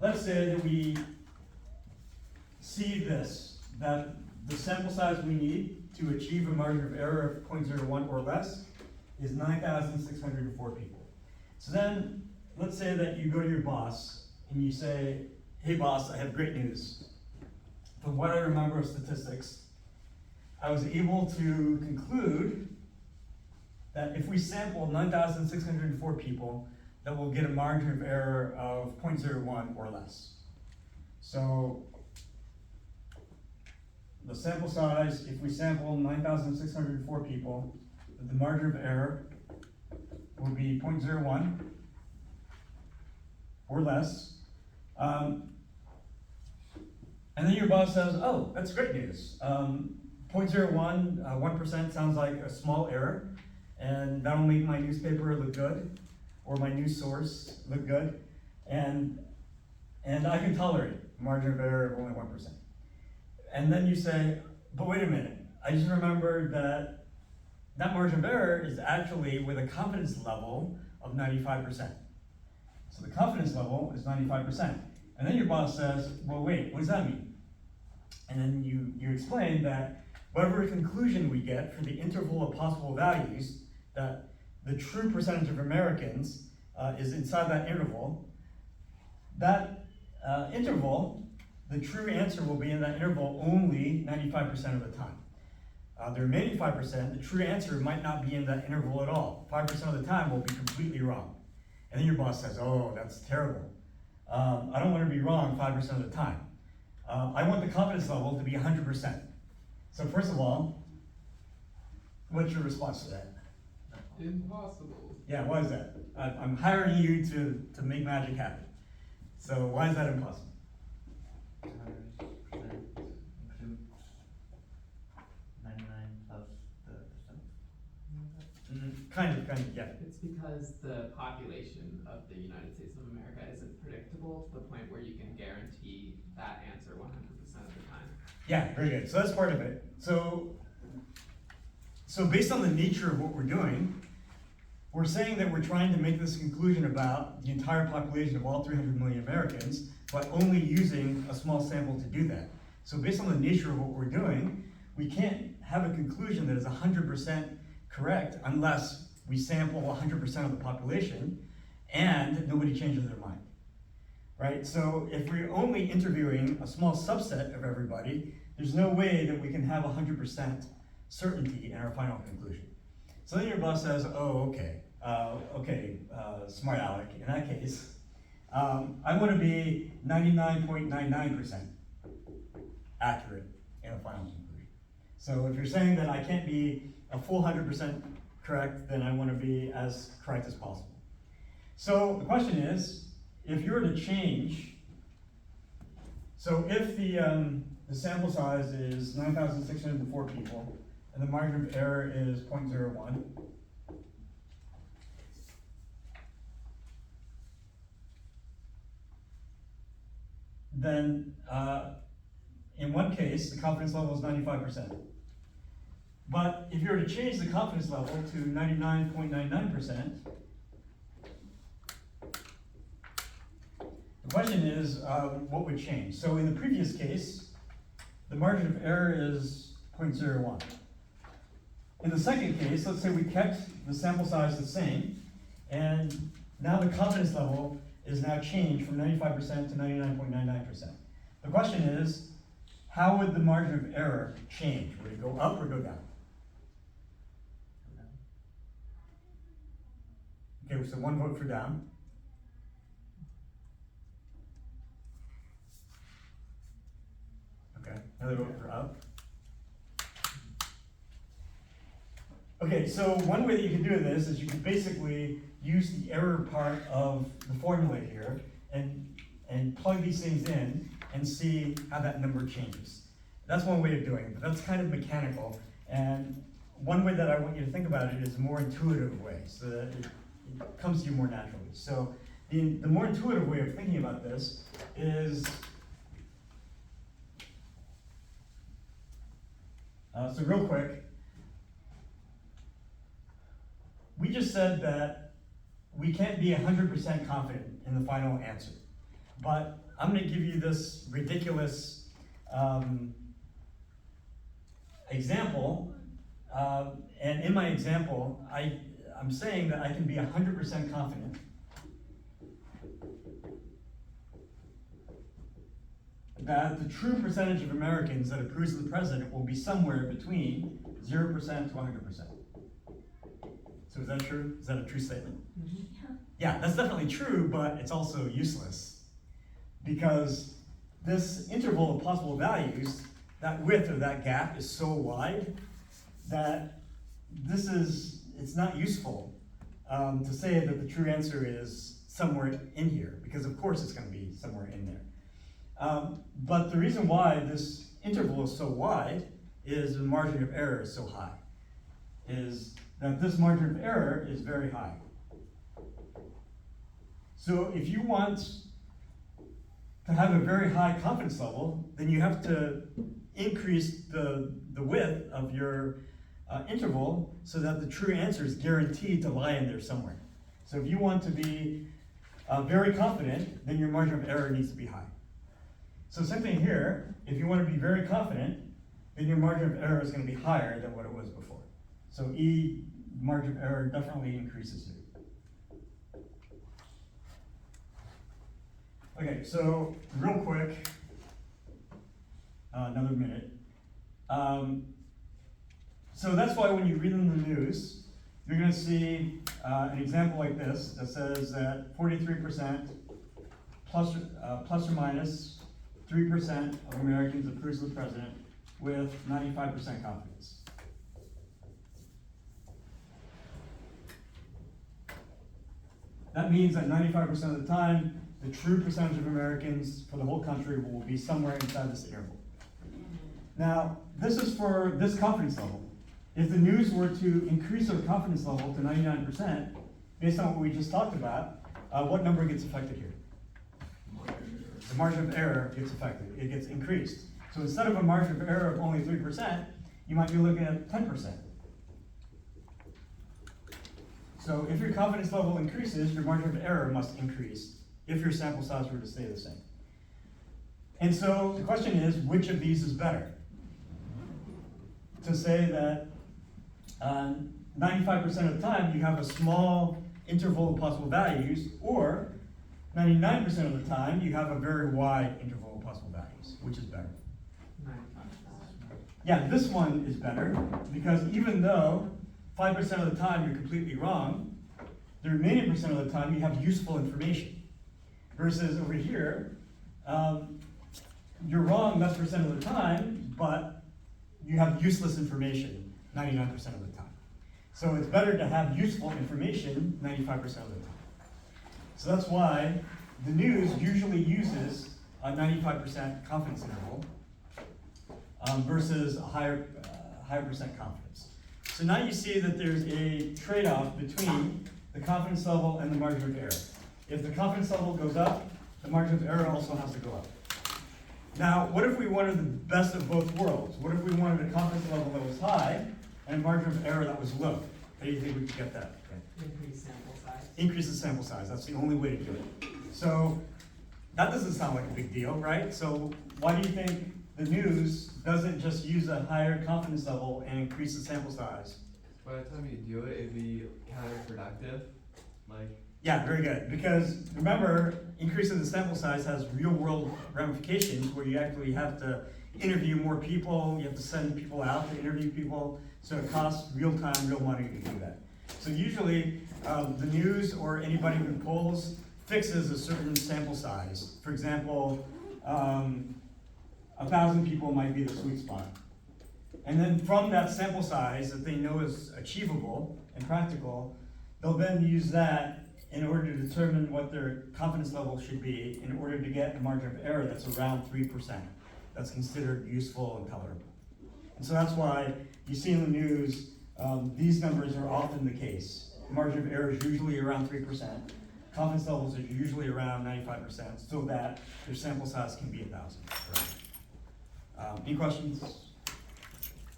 let's say that we see this, that the sample size we need to achieve a margin of error of 0.01 or less is 9,604 people. So then, let's say that you go to your boss and you say, hey boss, I have great news. From what I remember of statistics, I was able to conclude that if we sample 9,604 people, that we'll get a margin of error of 0.01 or less. So the sample size, if we sample 9,604 people, the margin of error will be 0.01 or less. And then your boss says, oh, that's great news. 0.01, 1% sounds like a small error, and that'll make my newspaper look good, or my news source look good, and I can tolerate a margin of error of only 1%. And then you say, but wait a minute, I just remembered that that margin of error is actually with a confidence level of 95%. So the confidence level is 95%. And then your boss says, well, wait, what does that mean? And then you explain that whatever conclusion we get for the interval of possible values, that the true percentage of Americans is inside that interval, the true answer will be in that interval only 95% of the time. The remaining 5%, the true answer might not be in that interval at all. 5% of the time will be completely wrong. And then your boss says, oh, that's terrible. I don't want to be wrong 5% of the time. I want the confidence level to be 100%. So first of all, what's your response to that? Impossible. Yeah, why is that? I'm hiring you to make magic happen. So why is that impossible? 100% includes 99 plus the percent. Kind of, yeah. It's because the population of the United States of America isn't predictable to the point where you can guarantee that answer 100% of the time. Yeah, very good. So that's part of it. So based on the nature of what we're doing, we're saying that we're trying to make this conclusion about the entire population of all 300 million Americans, but only using a small sample to do that. So based on the nature of what we're doing, we can't have a conclusion that is 100% correct unless we sample 100% of the population and nobody changes their mind, right? So if we're only interviewing a small subset of everybody, there's no way that we can have 100% certainty in our final conclusion. So then your boss says, oh, okay, smart aleck, in that case, I want to be 99.99% accurate in a final conclusion. So if you're saying that I can't be a full 100% correct, then I want to be as correct as possible. So the question is, if you were to change, so if the sample size is 9,604 people, and the margin of error is 0.01, then in one case, the confidence level is 95%. But if you were to change the confidence level to 99.99%, the question is, what would change? So in the previous case, the margin of error is 0.01. In the second case, let's say we kept the sample size the same, and now the confidence level is now changed from 95% to 99.99%. The question is, how would the margin of error change? Would it go up or go down? Okay, so one vote for down. Okay, another vote for up. Okay, so one way that you can do this is you can basically use the error part of the formula here and plug these things in and see how that number changes. That's one way of doing it, but that's kind of mechanical. And one way that I want you to think about it is a more intuitive way, so that it comes to you more naturally. So the more intuitive way of thinking about this is, so real quick, we just said that we can't be 100% confident in the final answer. But I'm gonna give you this ridiculous, example, and in my example, I'm saying that I can be 100% confident that the true percentage of Americans that approves of the president will be somewhere between 0% to 100%. So is that true? Is that a true statement? Yeah, that's definitely true, but it's also useless. Because this interval of possible values, that width or that gap is so wide that it's not useful to say that the true answer is somewhere in here, because of course it's gonna be somewhere in there. But the reason why this interval is so wide is the margin of error is so high, is that this margin of error is very high. So if you want to have a very high confidence level, then you have to increase the width of your interval so that the true answer is guaranteed to lie in there somewhere. So if you want to be very confident, then your margin of error needs to be high. So same thing here, if you want to be very confident, then your margin of error is going to be higher than what it was before. So E, margin of error definitely increases here. Okay, so real quick, another minute. So that's why when you read in the news, you're going to see an example like this that says that 43% plus or minus 3% of Americans approves of the president with 95% confidence. That means that 95% of the time, the true percentage of Americans for the whole country will be somewhere inside this interval. Now, this is for this confidence level. If the news were to increase our confidence level to 99%, based on what we just talked about, what number gets affected here? The margin of error gets affected, it gets increased. So instead of a margin of error of only 3%, you might be looking at 10%. So if your confidence level increases, your margin of error must increase if your sample size were to stay the same. And so the question is, which of these is better? To say that 95% of the time you have a small interval of possible values, or 99% of the time you have a very wide interval of possible values. Which is better? 95%. Yeah, this one is better, because even though 5% of the time you're completely wrong, the remaining percent of the time you have useful information. Versus over here, you're wrong less percent of the time, but you have useless information 99% of the time. So it's better to have useful information 95% of the time. So that's why the news usually uses a 95% confidence interval versus a higher percent confidence. So now you see that there's a trade-off between the confidence level and the margin of error. If the confidence level goes up, the margin of error also has to go up. Now, what if we wanted the best of both worlds? What if we wanted a confidence level that was high and a margin of error that was low? How do you think we could get that? Increase sample size. Increase the sample size, that's the only way to do it. So, that doesn't sound like a big deal, right? So, why do you think the news doesn't just use a higher confidence level and increase the sample size? By the time you do it, it'd be counterproductive. Yeah, very good. Because remember, increasing the sample size has real world ramifications where you actually have to interview more people, you have to send people out to interview people, so it costs real time, real money to do that. So usually, the news or anybody who polls fixes a certain sample size. For example, 1,000 people might be the sweet spot. And then from that sample size that they know is achievable and practical, they'll then use that in order to determine what their confidence level should be in order to get a margin of error that's around 3%. That's considered useful and tolerable. And so that's why you see in the news, these numbers are often the case. Margin of error is usually around 3%. Confidence levels are usually around 95% so that their sample size can be 1,000. Any questions?